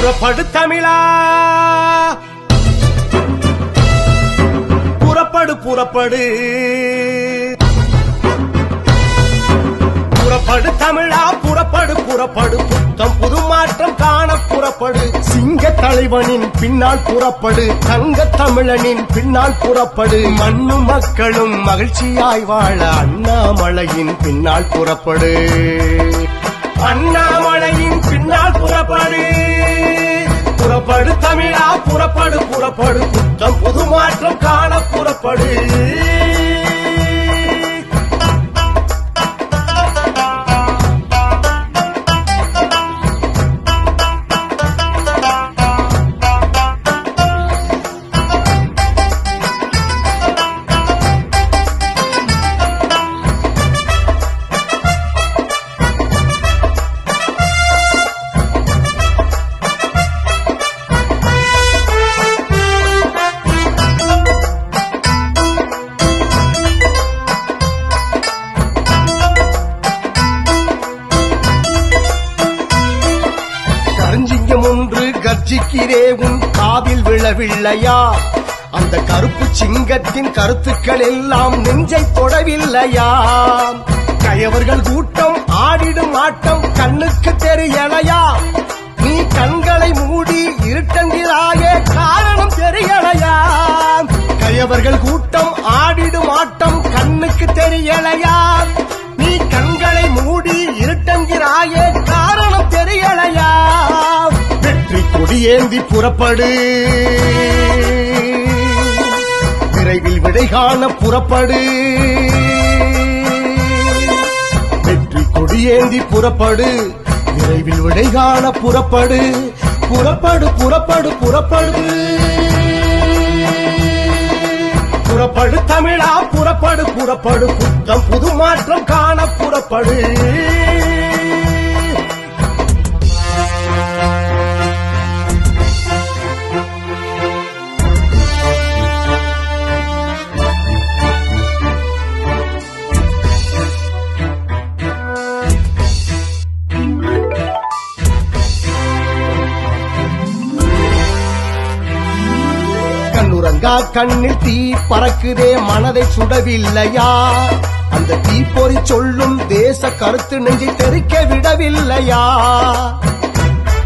புறப்படு தமிழா, புறப்படு புறப்படு புறப்படு தமிழா, புறப்படு புறப்படு, புத்தம் புது மாற்றம் காண புறப்படு. சிங்க தலைவனின் பின்னால் புறப்படு, தங்க தமிழனின் பின்னால் புறப்படு. மண்ணு மக்களும் மகிழ்ச்சியாய் வாழ அண்ணாமலையின் பின்னால் புறப்படு, அண்ணாமலையின் பின்னால் புறப்படு. புறப்படு தமிழா, புறப்படு புறப்படு, புத்தம் புது மாற்றம் காண புறப்படு. ஒன்று கர்ஜிக்கிறே உன் காதில் விழவில்லையா? அந்த கருப்பு சிங்கத்தின் கருத்துக்கள் எல்லாம் நெஞ்சை தொடவில்லையா? கயவர்கள் கூட்டம் ஆடிடும் ஆட்டம் கண்ணுக்கு தெரியலையா? நீ கண்களை மூடி இருட்டங்கிறாயே, காரணம் தெரியலையா? கயவர்கள் கூட்டம் ஆடிடும் ஆட்டம் கண்ணுக்கு தெரியலையா? நீ கண்களை மூடி இருட்டங்கிறாயே, காரணம் தெரியலையா? வெற்றி கொடியேந்தி புறப்படு, விரைவில் விடை காண புறப்படு. வெற்றி கொடியேந்தி புறப்படு, விரைவில் விடை காண புறப்படு. புறப்படு புறப்படு புறப்படு, புறப்படு தமிழா, புறப்படு புறப்படு, புத்தம் புது மாற்றம் காண புறப்படு. கண்ணுறங்கா கண்ணில் தீ பறக்குதே, மனதை சுடவில்லையா? அந்த தீப்பொறி சொல்லும் தேச கருத்து நெஞ்சை தெறிக்க விடவில்லையா?